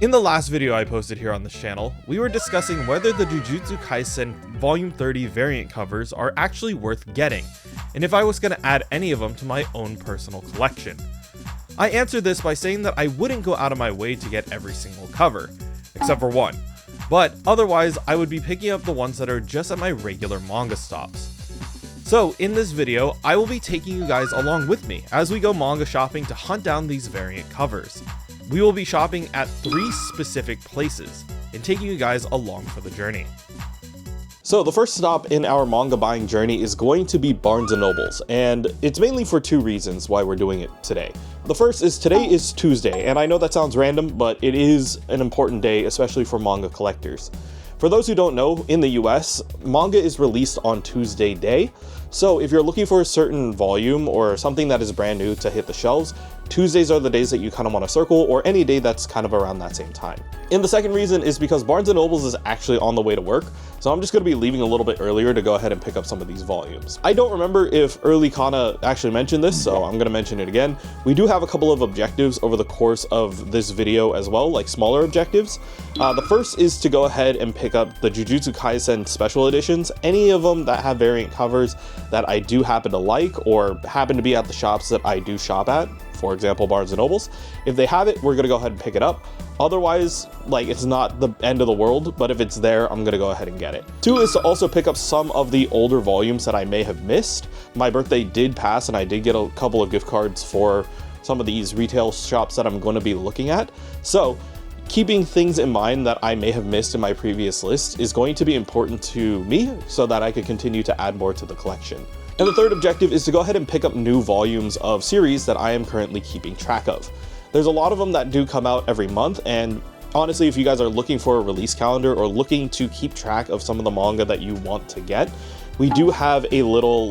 In the last video I posted here on this channel, we were discussing whether the Jujutsu Kaisen Volume 30 variant covers are actually worth getting, and if I was going to add any of them to my own personal collection. I answered this by saying that I wouldn't go out of my way to get every single cover, except for one, but otherwise I would be picking up the ones that are just at my regular manga stops. So in this video, I will be taking you guys along with me as we go manga shopping to hunt down these variant covers. We will be shopping at 3 specific places and taking you guys along for the journey. So the first stop in our manga buying journey is going to be Barnes & Noble's, and it's mainly for 2 reasons why we're doing it today. The first is today is Tuesday, and I know that sounds random, but it is an important day, especially for manga collectors. For those who don't know, in the US, manga is released on Tuesday day, so if you're looking for a certain volume or something that is brand new to hit the shelves, Tuesdays are the days that you kind of want to circle, or any day that's kind of around that same time. And the second reason is because Barnes & Noble's is actually on the way to work, so I'm just going to be leaving a little bit earlier to go ahead and pick up some of these volumes. I don't remember if Early Kana actually mentioned this, so I'm going to mention it again. We do have a couple of objectives over the course of this video as well, like smaller objectives. The first is to go ahead and pick up the Jujutsu Kaisen special editions, any of them that have variant covers that I do happen to like or happen to be at the shops that I do shop at. For example, Barnes & Noble's. If they have it, we're gonna go ahead and pick it up. Otherwise, like, it's not the end of the world, but if it's there, I'm gonna go ahead and get it. 2 is to also pick up some of the older volumes that I may have missed. My birthday did pass and I did get a couple of gift cards for some of these retail shops that I'm gonna be looking at. So keeping things in mind that I may have missed in my previous list is going to be important to me so that I could continue to add more to the collection. And the third objective is to go ahead and pick up new volumes of series that I am currently keeping track of. There's a lot of them that do come out every month, and honestly, if you guys are looking for a release calendar or looking to keep track of some of the manga that you want to get, we do have a little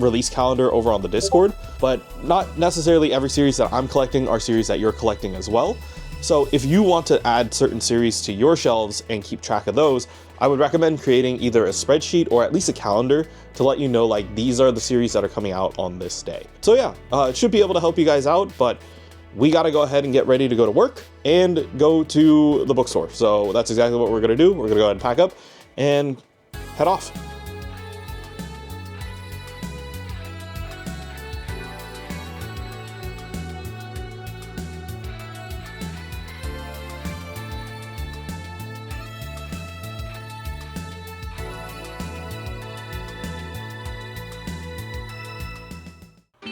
release calendar over on the Discord, but not necessarily every series that I'm collecting are series that you're collecting as well. So if you want to add certain series to your shelves and keep track of those, I would recommend creating either a spreadsheet or at least a calendar to let you know, like, these are the series that are coming out on this day. So yeah, it should be able to help you guys out, but we got to go ahead and get ready to go to work and go to the bookstore. So that's exactly what we're going to do. We're going to go ahead and pack up and head off.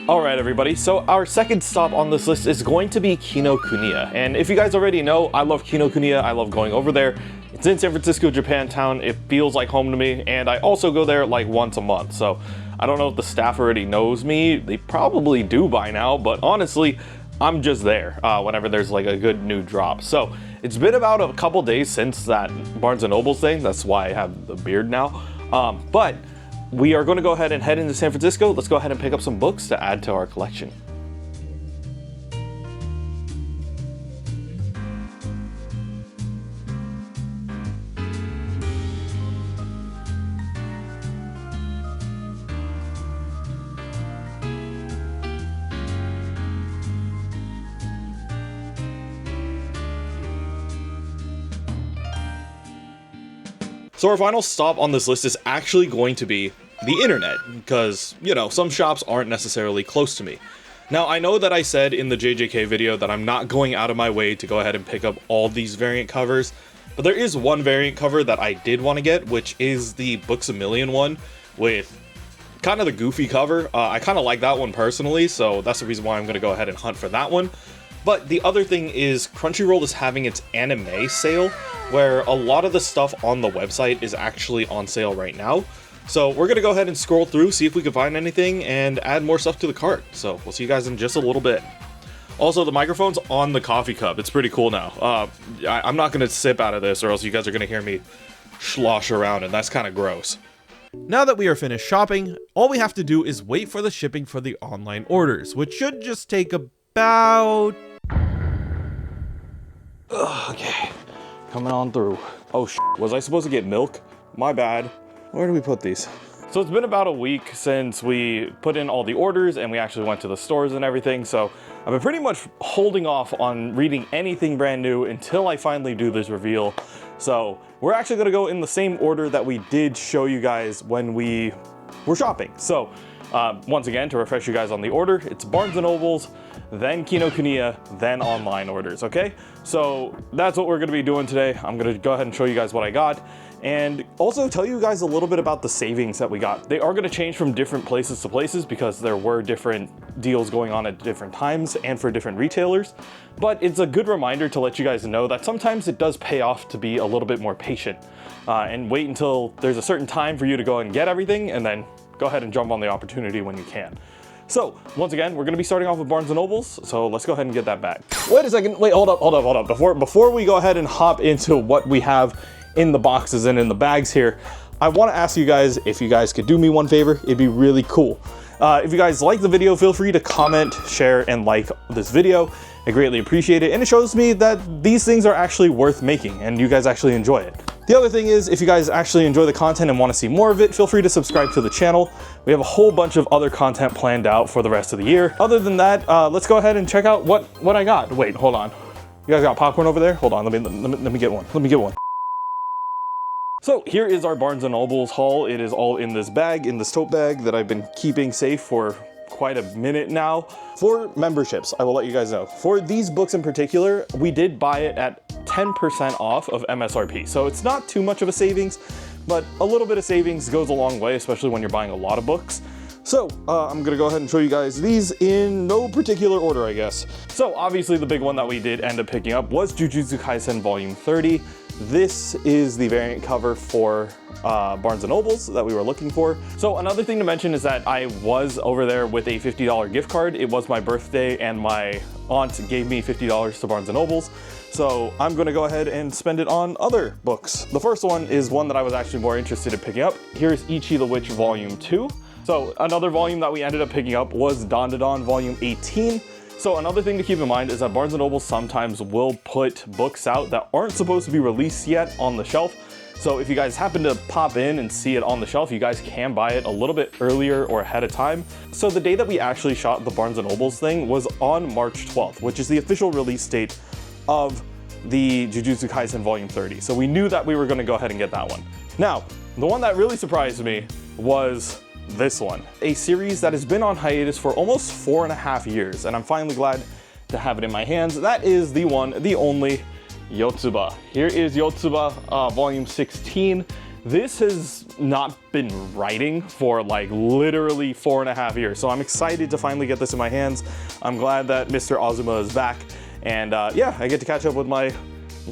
Alright everybody, so our second stop on this list is going to be Kinokuniya, and if you guys already know, I love Kinokuniya, I love going over there. It's in San Francisco, Japantown, it feels like home to me, and I also go there like once a month, so I don't know if the staff already knows me, they probably do by now, but honestly, I'm just there whenever there's like a good new drop. So it's been about a couple days since that Barnes & Noble's thing, that's why I have the beard now, but we are going to go ahead and head into San Francisco. Let's go ahead and pick up some books to add to our collection. So our final stop on this list is actually going to be the internet, because, you know, some shops aren't necessarily close to me. Now, I know that I said in the JJK video that I'm not going out of my way to go ahead and pick up all these variant covers, but there is one variant cover that I did want to get, which is the Books A Million one with kind of the goofy cover. I kind of like that one personally, so that's the reason why I'm going to go ahead and hunt for that one. But the other thing is Crunchyroll is having its anime sale, where a lot of the stuff on the website is actually on sale right now. So we're going to go ahead and scroll through, see if we can find anything, and add more stuff to the cart. So we'll see you guys in just a little bit. Also, the microphone's on the coffee cup. It's pretty cool now. I'm not going to sip out of this, or else you guys are going to hear me slosh around, and that's kind of gross. Now that we are finished shopping, all we have to do is wait for the shipping for the online orders, which should just take about... Okay, coming on through. Oh, was I supposed to get milk? My bad. Where do we put these? So it's been about a week since we put in all the orders and we actually went to the stores and everything. So I've been pretty much holding off on reading anything brand new until I finally do this reveal. So we're actually gonna go in the same order that we did show you guys when we were shopping. So once again, to refresh you guys on the order, it's Barnes & Nobles, then Kinokuniya, then online orders, okay? So that's what we're gonna be doing today. I'm gonna go ahead and show you guys what I got, and also tell you guys a little bit about the savings that we got. They are gonna change from different places to places because there were different deals going on at different times and for different retailers. But it's a good reminder to let you guys know that sometimes it does pay off to be a little bit more patient and wait until there's a certain time for you to go and get everything, and then go ahead and jump on the opportunity when you can. So once again, we're gonna be starting off with Barnes & Nobles, so let's go ahead and get that back. Wait a second, wait, hold up. Before we go ahead and hop into what we have in the boxes and in the bags here, I wanna ask you guys if you guys could do me one favor. It'd be really cool. If you guys like the video, feel free to comment, share, and like this video. I greatly appreciate it, and it shows me that these things are actually worth making and you guys actually enjoy it. The other thing is, if you guys actually enjoy the content and want to see more of it, feel free to subscribe to the channel. We have a whole bunch of other content planned out for the rest of the year. Other than that, let's go ahead and check out what I got. Wait, hold on. You guys got popcorn over there? Hold on, let me get one. Let me get one. So here is our Barnes & Nobles haul. It is all in this bag, in this tote bag that I've been keeping safe for quite a minute now. For memberships, I will let you guys know. For these books in particular, we did buy it at 10% off of MSRP. So it's not too much of a savings, but a little bit of savings goes a long way, especially when you're buying a lot of books. So I'm gonna go ahead and show you guys these in no particular order, I guess. So obviously the big one that we did end up picking up was Jujutsu Kaisen Volume 30. This is the variant cover for Barnes & Nobles that we were looking for. So another thing to mention is that I was over there with a $50 gift card. It was my birthday and my aunt gave me $50 to Barnes & Nobles. So I'm gonna go ahead and spend it on other books. The first one is one that I was actually more interested in picking up. Here's Ichi the Witch Volume 2. So another volume that we ended up picking up was Dandadan Volume 18. So another thing to keep in mind is that Barnes & Noble sometimes will put books out that aren't supposed to be released yet on the shelf. So if you guys happen to pop in and see it on the shelf, you guys can buy it a little bit earlier or ahead of time. So the day that we actually shot the Barnes & Nobles thing was on March 12th, which is the official release date of the Jujutsu Kaisen Volume 30. So we knew that we were gonna go ahead and get that one. Now, the one that really surprised me was this one, a series that has been on hiatus for almost 4.5 years, and I'm finally glad to have it in my hands. That is the one, the only Yotsuba. Here is Yotsuba Volume 16. This has not been writing for like literally 4.5 years, so I'm excited to finally get this in my hands. I'm glad that Mr. Azuma is back, and yeah, I get to catch up with my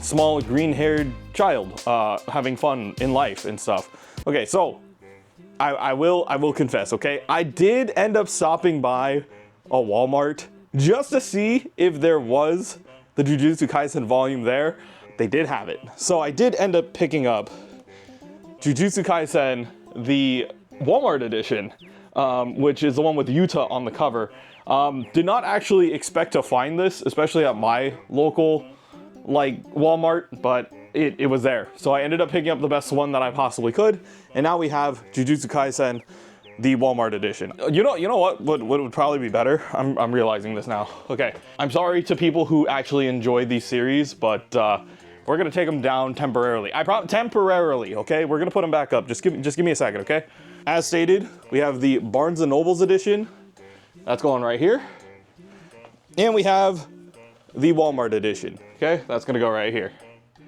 small green-haired child, having fun in life and stuff. Okay, so I will confess, okay? I did end up stopping by a Walmart just to see if there was the Jujutsu Kaisen volume there. They did have it. So I did end up picking up Jujutsu Kaisen, the Walmart edition, which is the one with Yuta on the cover. Did not actually expect to find this, especially at my local like Walmart, but it was there. So I ended up picking up the best one that I possibly could, and now we have Jujutsu Kaisen, the Walmart edition. You know what would probably be better? I'm realizing this now. Okay, I'm sorry to people who actually enjoy these series, but we're gonna take them down temporarily. Temporarily, okay? We're gonna put them back up. Just give me a second, okay? As stated, we have the Barnes & Nobles edition. That's going right here. And we have the Walmart edition, okay? That's gonna go right here.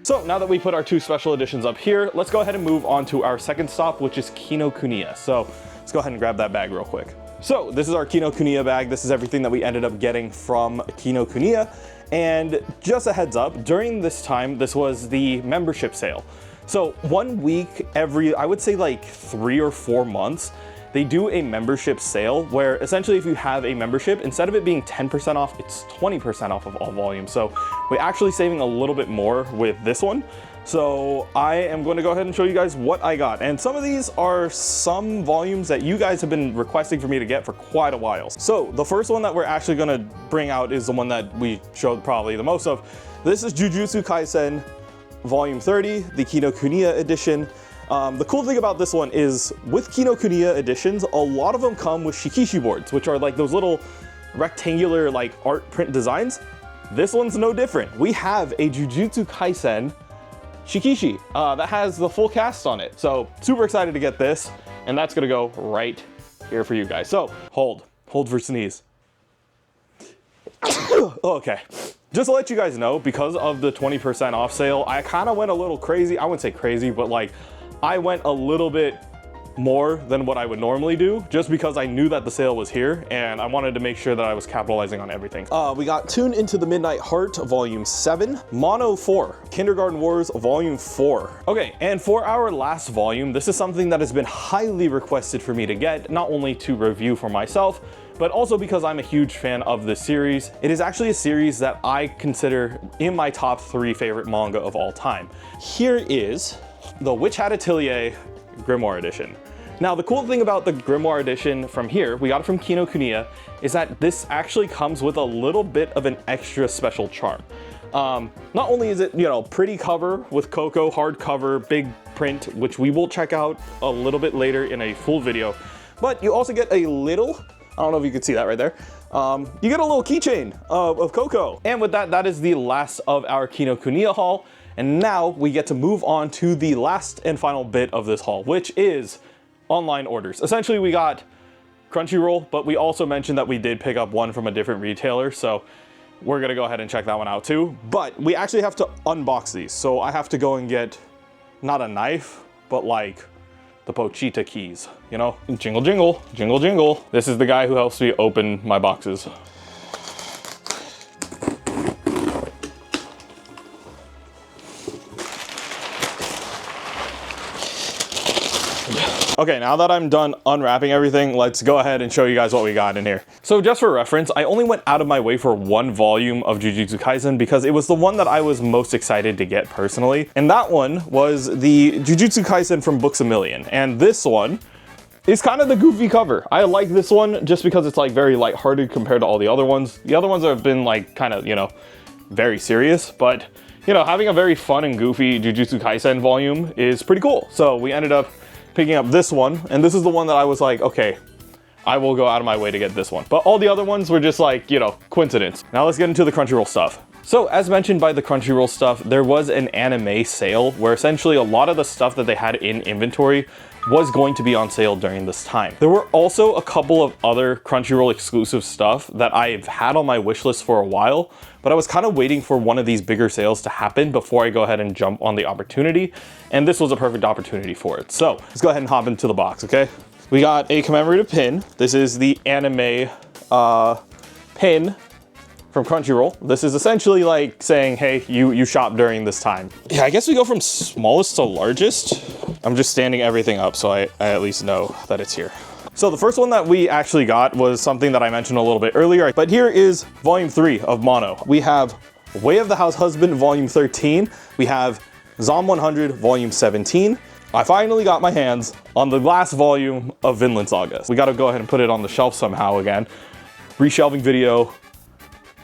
So now that we put our two special editions up here, let's go ahead and move on to our second stop, which is Kinokuniya. So let's go ahead and grab that bag real quick. So this is our Kinokuniya bag. This is everything that we ended up getting from Kinokuniya. And just a heads up, during this time, this was the membership sale. So 1 week every, I would say like 3 or 4 months, they do a membership sale where essentially if you have a membership, instead of it being 10% off, it's 20% off of all volumes. So we're actually saving a little bit more with this one. So I am going to go ahead and show you guys what I got. And some of these are some volumes that you guys have been requesting for me to get for quite a while. So the first one that we're actually going to bring out is the one that we showed probably the most of. This is Jujutsu Kaisen Volume 30, the Kinokuniya edition. The cool thing about this one is with Kinokuniya editions, a lot of them come with shikishi boards, which are like those little rectangular like art print designs. This one's no different. We have a Jujutsu Kaisen shikishi that has the full cast on it. So super excited to get this, and that's gonna go right here for you guys. So hold for sneeze. Okay. Just to let you guys know, because of the 20% off sale, I kind of went a little crazy. I wouldn't say crazy, but like I went a little bit more than what I would normally do, just because I knew that the sale was here and I wanted to make sure that I was capitalizing on everything. We got Tune Into the Midnight Heart Volume 7, Mono 4, Kindergarten Wars Volume 4. Okay, and for our last volume, this is something that has been highly requested for me to get, not only to review for myself, but also because I'm a huge fan of this series. It is actually a series that I consider in my top 3 favorite manga of all time. Here is the Witch Hat Atelier Grimoire Edition. Now, the cool thing about the Grimoire Edition from here, we got it from Kinokuniya, is that this actually comes with a little bit of an extra special charm. Not only is it, you know, pretty cover with Coco, hardcover, big print, which we will check out a little bit later in a full video, but you also get a little, I don't know if you can see that right there. You get a little keychain of Coco. And with that, that is the last of our Kinokuniya haul. And now we get to move on to the last and final bit of this haul, which is online orders. Essentially, we got Crunchyroll, but we also mentioned that we did pick up one from a different retailer. So we're gonna go ahead and check that one out too. But we actually have to unbox these. So I have to go and get, not a knife, but like the Pochita keys, you know? Jingle, jingle, jingle, jingle. This is the guy who helps me open my boxes. Okay, now that I'm done unwrapping everything, let's go ahead and show you guys what we got in here. So just for reference, I only went out of my way for one volume of Jujutsu Kaisen because it was the one that I was most excited to get personally. And that one was the Jujutsu Kaisen from Books A Million. And this one is kind of the goofy cover. I like this one just because it's like very lighthearted compared to all the other ones. The other ones have been like kind of, you know, very serious, but you know, having a very fun and goofy Jujutsu Kaisen volume is pretty cool. So we ended up picking up this one, and this is the one that I was like, okay, I will go out of my way to get this one. But all the other ones were just like, you know, coincidence. Now let's get into the Crunchyroll stuff. So as mentioned by the Crunchyroll stuff, there was an anime sale where essentially a lot of the stuff that they had in inventory was going to be on sale during this time. There were also a couple of other Crunchyroll exclusive stuff that I've had on my wish list for a while, but I was kind of waiting for one of these bigger sales to happen before I go ahead and jump on the opportunity, and this was a perfect opportunity for it. So let's go ahead and hop into the box, okay? We got a commemorative pin. This is the anime pin from Crunchyroll. This is essentially like saying, hey, you shop during this time. Yeah, I guess we go from smallest to largest. I'm just standing everything up so I at least know that it's here. So the first one that we actually got was something that I mentioned a little bit earlier, but here is volume 3 of Mono. We have Way of the House Husband volume 13. We have Zom 100 volume 17. I finally got my hands on the last volume of Vinland Saga. We got to go ahead and put it on the shelf somehow again. Reshelving video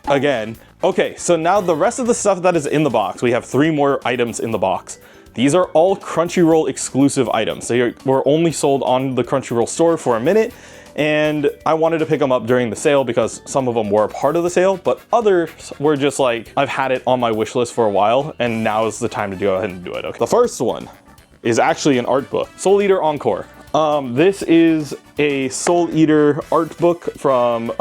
again. Okay, so now the rest of the stuff that is in the box, we have 3 more items in the box. These are all Crunchyroll exclusive items. They were only sold on the Crunchyroll store for a minute, and I wanted to pick them up during the sale because some of them were a part of the sale, but others were just like, I've had it on my wish list for a while, and now is the time to go ahead and do it. Okay. The first one is actually an art book, Soul Eater Encore. This is a Soul Eater art book from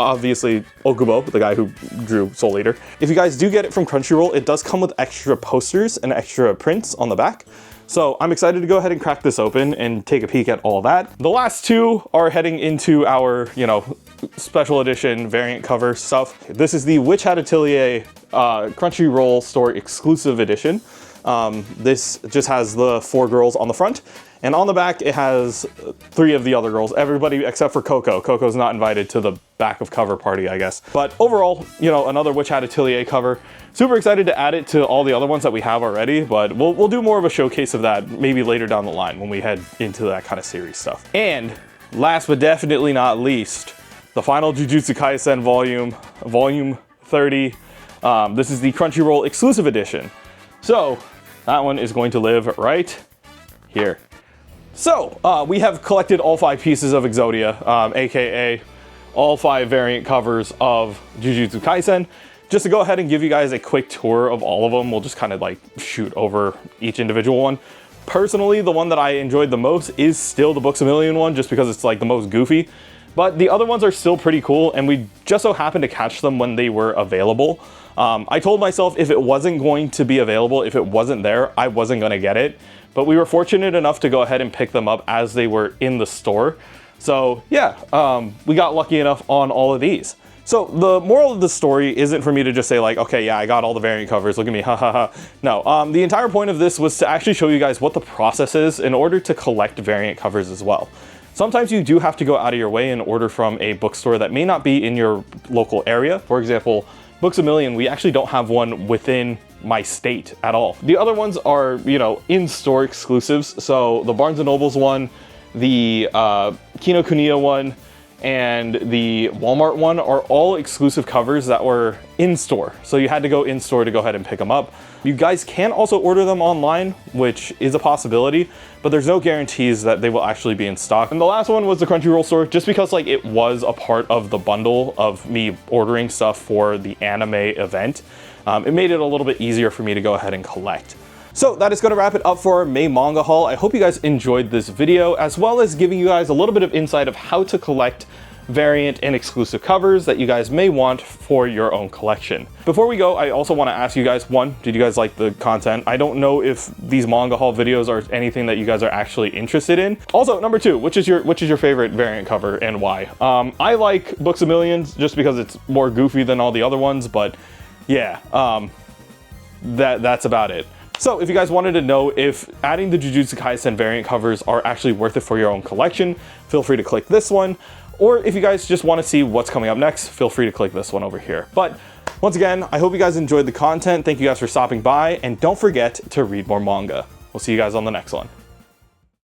obviously Okubo, the guy who drew Soul Eater. If you guys do get it from Crunchyroll, it does come with extra posters and extra prints on the back. So I'm excited to go ahead and crack this open and take a peek at all that. The last 2 are heading into our, you know, special edition variant cover stuff. This is the Witch Hat Atelier Crunchyroll store exclusive edition. This just has the 4 girls on the front, and on the back it has 3 of the other girls, everybody except for Coco. Coco's not invited to the back of cover party, I guess. But overall, you know, another Witch Hat Atelier cover. Super excited to add it to all the other ones that we have already, but we'll do more of a showcase of that maybe later down the line when we head into that kind of series stuff. And last but definitely not least, the final Jujutsu Kaisen volume 30. This is the Crunchyroll exclusive edition. So that one is going to live right here. So we have collected all 5 pieces of Exodia, aka all 5 variant covers of Jujutsu Kaisen. Just to go ahead and give you guys a quick tour of all of them, we'll just kind of like shoot over each individual one. Personally, the one that I enjoyed the most is still the Books A Million one, just because it's like the most goofy. But the other ones are still pretty cool, and we just so happened to catch them when they were available. I told myself if it wasn't going to be available, if it wasn't there, I wasn't going to get it. But we were fortunate enough to go ahead and pick them up as they were in the store. So yeah, we got lucky enough on all of these. So the moral of the story isn't for me to just say like, okay, yeah, I got all the variant covers, look at me, ha ha ha. No, the entire point of this was to actually show you guys what the process is in order to collect variant covers as well. Sometimes you do have to go out of your way and order from a bookstore that may not be in your local area. For example, Books A Million, we actually don't have one within my state at all. The other ones are, you know, in-store exclusives. So the Barnes & Noble's one, the Kinokuniya one, and the Walmart one are all exclusive covers that were in-store. So you had to go in-store to go ahead and pick them up. You guys can also order them online, which is a possibility, but there's no guarantees that they will actually be in stock. And the last one was the Crunchyroll store, just because like it was a part of the bundle of me ordering stuff for the anime event. It made it a little bit easier for me to go ahead and collect. So that is going to wrap it up for our May manga haul. I hope you guys enjoyed this video, as well as giving you guys a little bit of insight of how to collect variant and exclusive covers that you guys may want for your own collection. Before we go, I also want to ask you guys, one, did you guys like the content? I don't know if these manga haul videos are anything that you guys are actually interested in. Also, number 2, which is your favorite variant cover and why? I like Books A Million just because it's more goofy than all the other ones, but yeah, that's about it. So if you guys wanted to know if adding the Jujutsu Kaisen variant covers are actually worth it for your own collection, feel free to click this one. Or if you guys just want to see what's coming up next, feel free to click this one over here. But once again, I hope you guys enjoyed the content. Thank you guys for stopping by, and don't forget to read more manga. We'll see you guys on the next one.